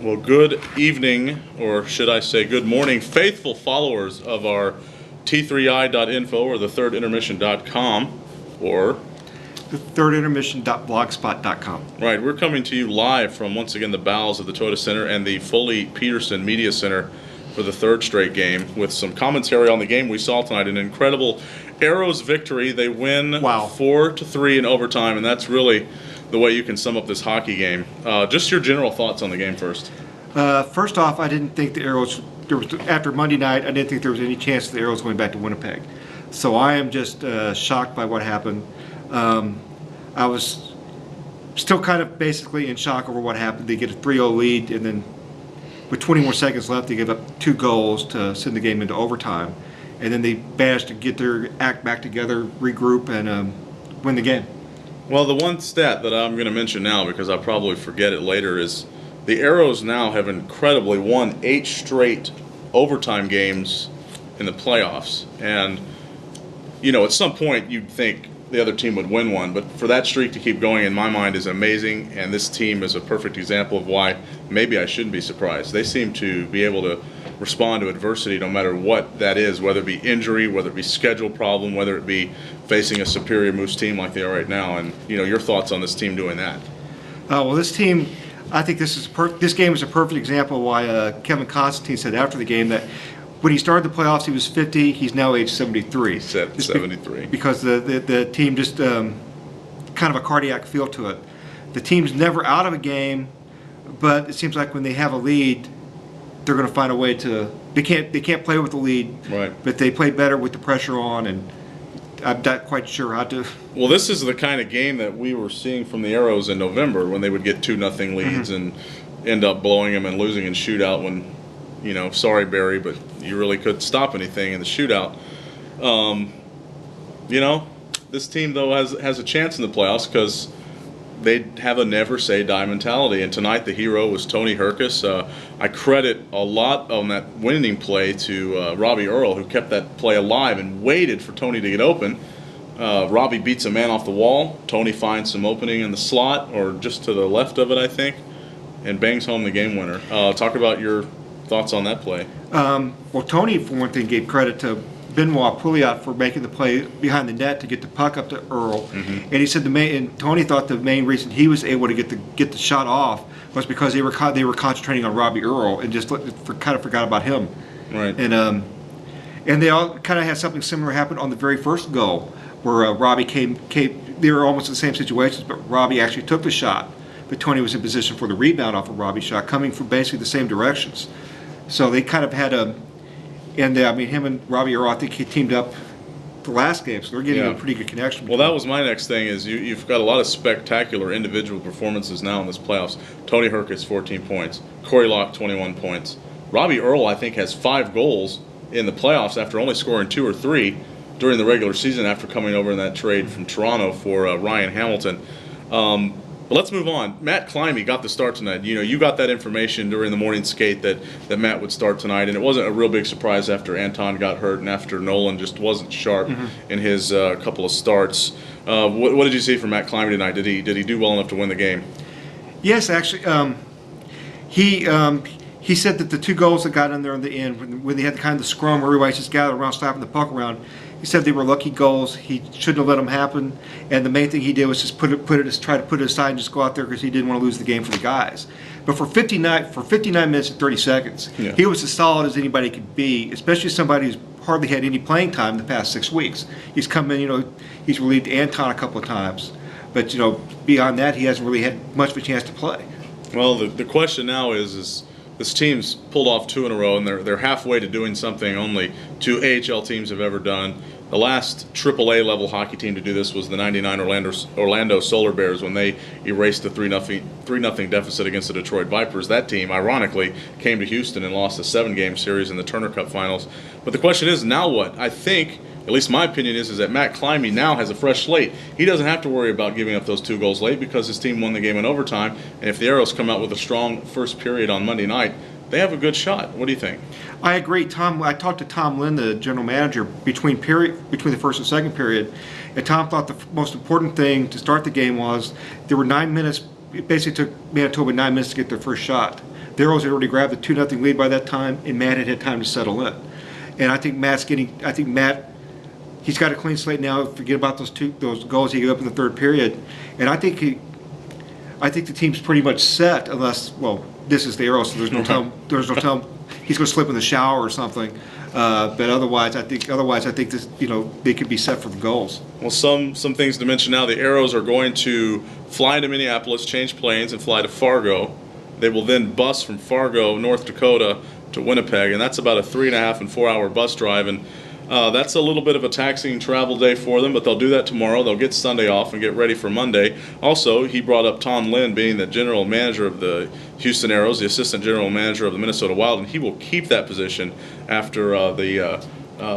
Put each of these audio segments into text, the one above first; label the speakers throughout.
Speaker 1: Well, good evening, or should I say good morning, faithful followers of our T3I.info or the thirdintermission.com, or
Speaker 2: the thirdintermission.blogspot.com.
Speaker 1: Right, we're coming to you live from, once again, the bowels of the Toyota Center and the Foley Peterson Media Center for the third straight game with some commentary on the game we saw tonight. An incredible Arrows victory. They win 4-3 in overtime, and that's really the way you can sum up this hockey game. Just your general thoughts on the game first.
Speaker 2: First off, I didn't think the Arrows, after Monday night, I didn't think there was any chance of the Arrows going back to Winnipeg. So I am just shocked by what happened. I was still kind of basically in shock over what happened. They get a 3-0 lead, and then with 20 more seconds left, they give up 2 goals to send the game into overtime. And then they managed to get their act back together, regroup, and win the game.
Speaker 1: Well, the one stat that I'm going to mention now, because I'll probably forget it later, is the Arrows now have incredibly won 8 straight overtime games in the playoffs. And, you know, at some point you'd think the other team would win one, but for that streak to keep going, in my mind, is amazing, and this team is a perfect example of why maybe I shouldn't be surprised. They seem to be able to respond to adversity no matter what that is, whether it be injury, whether it be schedule problem, whether it be facing a superior Moose team like they are right now. And, you know, your thoughts on this team doing that?
Speaker 2: Well, this team, I think this game is a perfect example of why Kevin Constantine said after the game that when he started the playoffs, he was 50. He's now age 73.
Speaker 1: 73.
Speaker 2: Because the team just kind of a cardiac feel to it. The team's never out of a game, but it seems like when they have a lead, they're going to find a way to. They can't play with the lead,
Speaker 1: right?
Speaker 2: But they play better with the pressure on, and I'm not quite sure how to.
Speaker 1: Well, this is the kind of game that we were seeing from the Arrows in November when they would get 2-0 leads and end up blowing them and losing in shootout when. You know, sorry, Barry, but you really couldn't stop anything in the shootout. You know, this team, though, has a chance in the playoffs because they have a never-say-die mentality. And tonight the hero was Tony Herkus. I credit a lot on that winning play to Robbie Earl, who kept that play alive and waited for Tony to get open. Robbie beats a man off the wall. Tony finds some opening in the slot, or just to the left of it, I think, and bangs home the game winner. Talk about your thoughts on that play.
Speaker 2: Well, Tony, for one thing, gave credit to Benoit Pouliot for making the play behind the net to get the puck up to Earl. And he said Tony thought the main reason he was able to get the shot off was because they were concentrating on Robbie Earl and just kind of forgot about him.
Speaker 1: Right.
Speaker 2: And they all kind of had something similar happen on the very first goal, where Robbie came. They were almost in the same situations, but Robbie actually took the shot, but Tony was in position for the rebound off of Robbie's shot, coming from basically the same directions. So they kind of had him and Robbie Earl, I think he teamed up the last game, so they're getting a pretty good connection.
Speaker 1: Well, that was my next thing, is you've got a lot of spectacular individual performances now in this playoffs. Tony Herkus, 14 points. Corey Locke, 21 points. Robbie Earl, I think, has 5 goals in the playoffs after only scoring 2 or 3 during the regular season after coming over in that trade from Toronto for Ryan Hamilton. But let's move on. Matt Climby got the start tonight. You know, you got that information during the morning skate that Matt would start tonight, and it wasn't a real big surprise after Anton got hurt and after Nolan just wasn't sharp in his couple of starts. What did you see from Matt Climby tonight? Did he do well enough to win the game?
Speaker 2: Yes, actually. He said that the 2 goals that got in there in the end, when they had kind of the scrum where everybody just gathered around slapping the puck around, he said they were lucky goals. He shouldn't have let them happen. And the main thing he did was just try to put it aside and just go out there because he didn't want to lose the game for the guys. But for 59 minutes and 30 seconds, he was as solid as anybody could be, especially somebody who's hardly had any playing time in the past 6 weeks. He's come in, he's relieved Anton a couple of times. But, beyond that, he hasn't really had much of a chance to play.
Speaker 1: Well, the question now is this team's pulled off 2 in a row, and they're halfway to doing something only 2 AHL teams have ever done. The last AAA level hockey team to do this was the '99 Orlando Solar Bears when they erased a 3-0 deficit against the Detroit Vipers. That team, ironically, came to Houston and lost a 7-game series in the Turner Cup Finals. But the question is, now what? I think, at least my opinion is that Matt Climby now has a fresh slate. He doesn't have to worry about giving up those 2 goals late because his team won the game in overtime. And if the Arrows come out with a strong first period on Monday night, they have a good shot. What do you think?
Speaker 2: I agree, Tom. I talked to Tom Lynn, the general manager, between the first and second period, and Tom thought the most important thing to start the game was there were 9 minutes. It basically took Manitoba 9 minutes to get their first shot. The Arrows had already grabbed the 2-0 lead by that time, and Matt had had time to settle in. And I think Matt, he's got a clean slate now. Forget about those goals he gave up in the third period. And I think the team's pretty much set, unless, well, this is the Arrows, so there's no telling he's going to slip in the shower or something. But otherwise, I think this, they could be set for the goals.
Speaker 1: Well, some things to mention now. The Arrows are going to fly into Minneapolis, change planes, and fly to Fargo. They will then bus from Fargo, North Dakota, to Winnipeg, and that's about a 3.5 and 4 hour bus drive. And that's a little bit of a taxing travel day for them, but they'll do that tomorrow. They'll get Sunday off and get ready for Monday. Also, he brought up Tom Lynn being the general manager of the Houston Arrows, the assistant general manager of the Minnesota Wild, and he will keep that position after the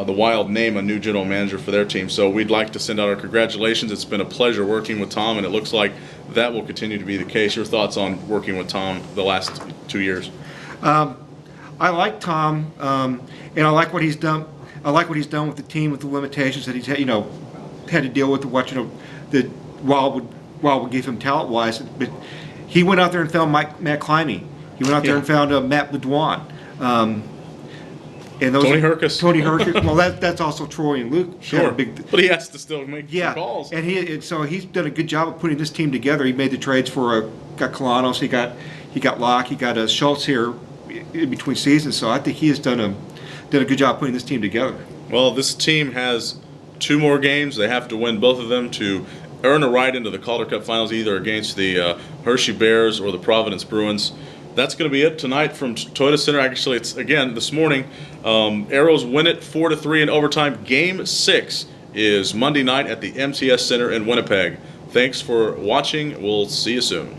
Speaker 1: Wild name a new general manager for their team. So we'd like to send out our congratulations. It's been a pleasure working with Tom, and it looks like that will continue to be the case. Your thoughts on working with Tom the last 2 years?
Speaker 2: I like Tom, and I like what he's done. I like what he's done with the team, with the limitations that he's had, had to deal with. What the Wild would give him talent-wise. But he went out there and found Matt Climie. He went out there and found Matt Bedouin. And
Speaker 1: Tony Herkus.
Speaker 2: Tony Herkus. Well, that's also Troy and Luke.
Speaker 1: Sure, but he has to still make some calls.
Speaker 2: And so he's done a good job of putting this team together. He made the trades for got Kalanos, he got Locke, he got Schultz here in between seasons. So I think he has done a good job putting this team together.
Speaker 1: Well, this team has 2 more games. They have to win both of them to earn a ride into the Calder Cup Finals, either against the Hershey Bears or the Providence Bruins. That's going to be it tonight from Toyota Center. Actually, it's again this morning. Arrows win it 4-3 in overtime. Game 6 is Monday night at the MCS Center in Winnipeg. Thanks for watching. We'll see you soon.